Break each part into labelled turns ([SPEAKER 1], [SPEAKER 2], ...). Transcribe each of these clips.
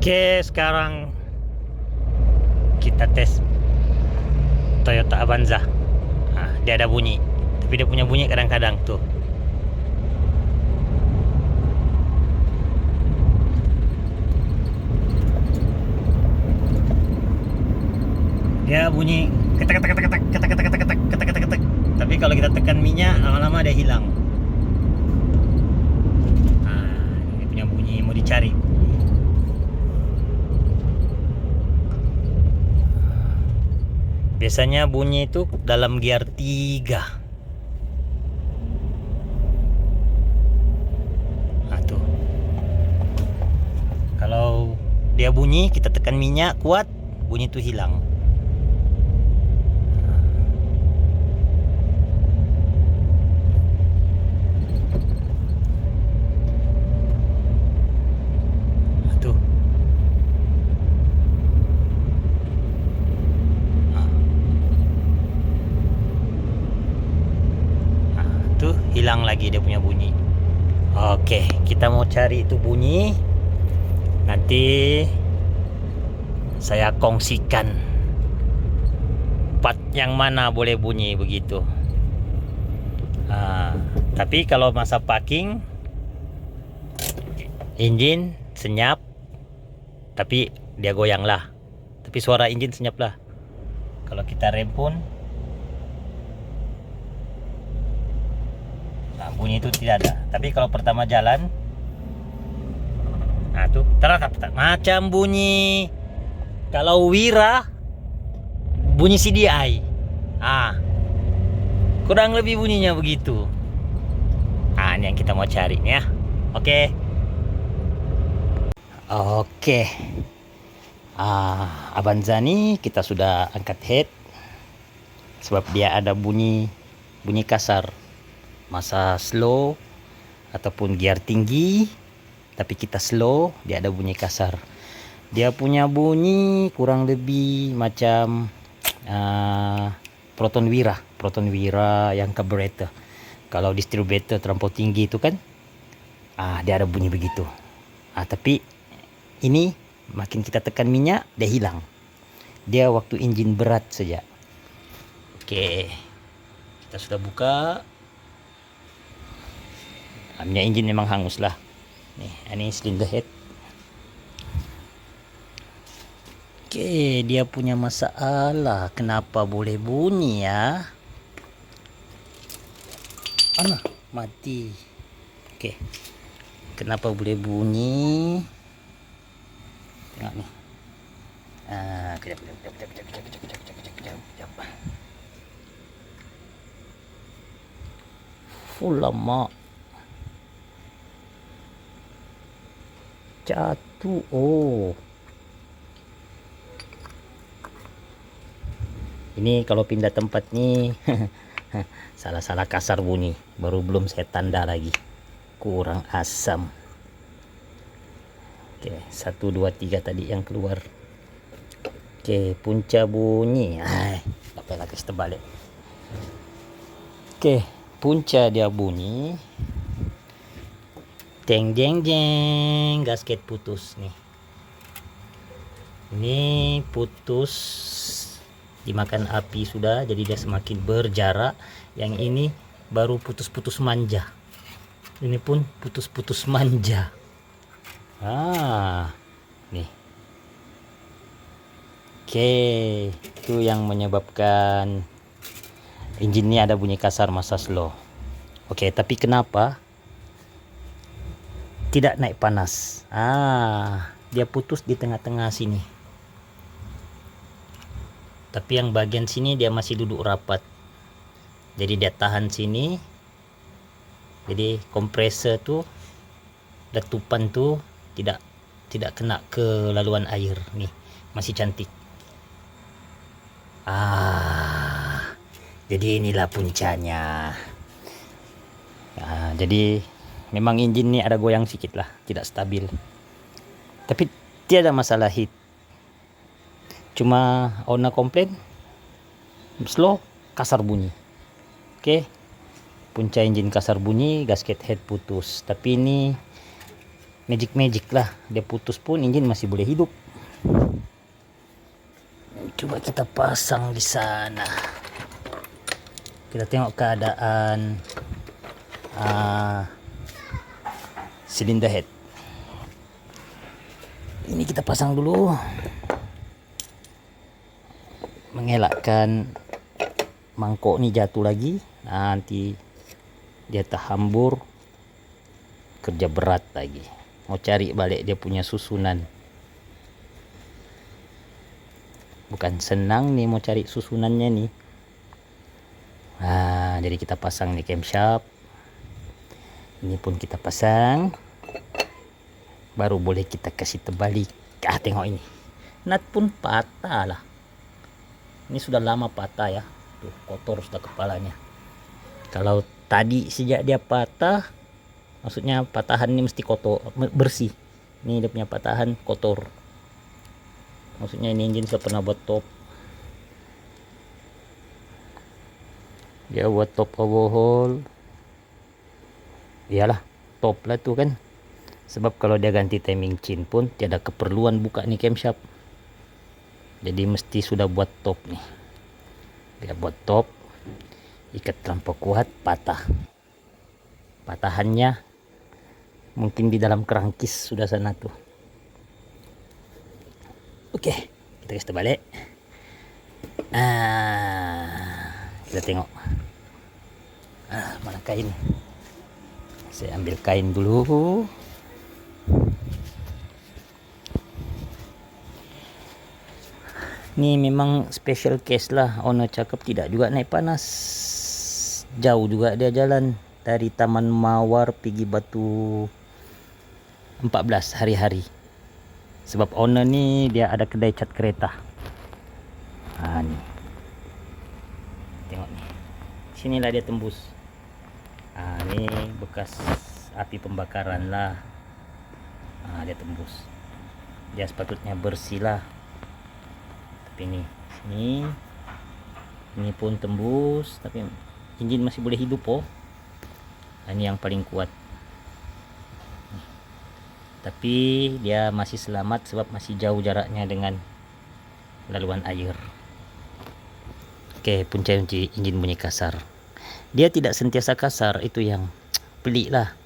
[SPEAKER 1] Oke, sekarang kita tes Toyota Avanza. Nah, dia ada bunyi, tapi dia punya bunyi kadang-kadang tuh. Dia bunyi ketek ketek ketek ketek ketek ketek ketek ketek ketek ketek ketek. Tapi kalau kita tekan minyak, lama-lama dia hilang. Nah, ini punya bunyi mau dicari. Biasanya bunyi itu dalam gear 3. Nah, tuh. Kalau dia bunyi, kita tekan minyak kuat, bunyi itu hilang. Nah, tuh. Tuh hilang lagi dia punya bunyi. Oke, kita mau cari itu bunyi. Nanti saya kongsikan part yang mana boleh bunyi begitu. Tapi kalau masa parking, engine senyap, tapi dia goyang lah. Tapi suara engine senyap lah. Kalau kita rem pun, bunyi itu tidak ada. Tapi kalau pertama jalan, nah tuh terang macam bunyi kalau Wira bunyi CDI. Kurang lebih bunyinya begitu. Ini yang kita mau cari ya. Oke. Avanza nih kita sudah angkat head sebab dia ada bunyi kasar. Masa slow ataupun gear tinggi tapi kita slow, dia ada bunyi kasar. Dia punya bunyi kurang lebih macam Proton Wira yang carburetor. Kalau distributor terlampau tinggi itu kan dia ada bunyi begitu. Tapi ini makin kita tekan minyak dia hilang. Dia waktu engine berat saja. Oke, kita sudah buka. Minyak engine memang hangus lah. Nih, ini cylinder head. Oke, dia punya masalah. Kenapa boleh bunyi ya? Mati. Oke, kenapa boleh bunyi? Tengok nih. Kejap. Lama. Jatuh. Ini kalau pindah tempat nih salah kasar bunyi. Baru belum saya tanda lagi. Kurang asam. Oke, 1, 2, 3 tadi yang keluar. Oke, punca bunyi. Apa lagi terbalik. Oke, punca dia bunyi. Jeng jeng jeng, gasket putus nih. Ini putus dimakan api sudah, jadi dia semakin berjarak. Yang ini baru putus-putus manja. Ini pun putus-putus manja. Nih. Oke, itu yang menyebabkan engine ini ada bunyi kasar masa slow. Oke, tapi kenapa tidak naik panas? Dia putus di tengah-tengah sini. Tapi yang bagian sini dia masih duduk rapat. Jadi dia tahan sini. Jadi kompresor tuh, letupan tuh tidak kena ke laluan air. Nih, masih cantik. Jadi inilah puncanya. Jadi memang engine ini ada goyang sedikit lah, tidak stabil. Tapi tiada masalah heat. Cuma owner komplain slow, kasar bunyi. Oke. Punca engine kasar bunyi, gasket head putus. Tapi ini magic lah, dia putus pun engine masih boleh hidup. Coba kita pasang di sana, kita tengok keadaan silinder head. Ini kita pasang dulu, mengelakkan mangkok ni jatuh lagi, nanti dia terhambur, kerja berat lagi mau cari balik dia punya susunan. Bukan senang nih mau cari susunannya nih. Jadi kita pasang nih camshaft, ini pun kita pasang, baru boleh kita kasih terbalik. Tengok ini, nut pun patah lah, ini sudah lama patah ya, tuh kotor sudah kepalanya. Kalau tadi sejak dia patah, maksudnya patahan ini mesti kotor, bersih. Ini dia punya patahan kotor, maksudnya ini engine saya pernah buat top, dia buat top overhaul. Iyalah top lah tuh kan, sebab kalau dia ganti timing chain pun tiada keperluan buka nih camshaft, jadi mesti sudah buat top nih. Dia buat top, ikat terlampau kuat, patah. Patahannya mungkin di dalam kerangkis sudah sana tuh. Oke, kita kasih terbalik. Kita tengok. Mana kain? Saya ambil kain dulu. Ini memang special case lah. Owner cakap tidak juga naik panas. Jauh juga dia jalan dari Taman Mawar pergi Batu 14 hari-hari. Sebab owner ni dia ada kedai cat kereta. Ni. Tengok ni. Sinilah dia tembus. Ni bekas api pembakaran lah. Dia tembus. Dia sepatutnya bersih lah. Tapi ini pun tembus, tapi engine masih boleh hidup Ini yang paling kuat. Tapi dia masih selamat sebab masih jauh jaraknya dengan laluan air. Oke, punca kunci engine bunyi kasar. Dia tidak sentiasa kasar, itu yang pelik lah.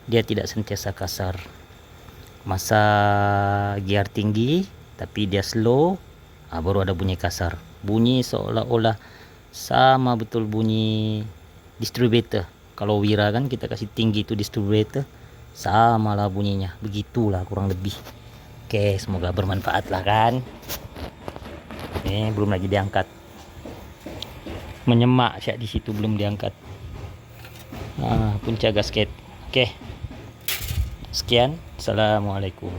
[SPEAKER 1] Dia tidak sentiasa kasar. Masa gear tinggi tapi dia slow, baru ada bunyi kasar. Bunyi seolah-olah sama betul bunyi distributor. Kalau Wira kan kita kasih tinggi itu distributor, sama lah bunyinya, begitulah kurang lebih. Oke, semoga bermanfaat lah kan. Ini belum lagi diangkat, menyemak syak di situ belum diangkat. Punca gasket. Oke, sekian, assalamualaikum.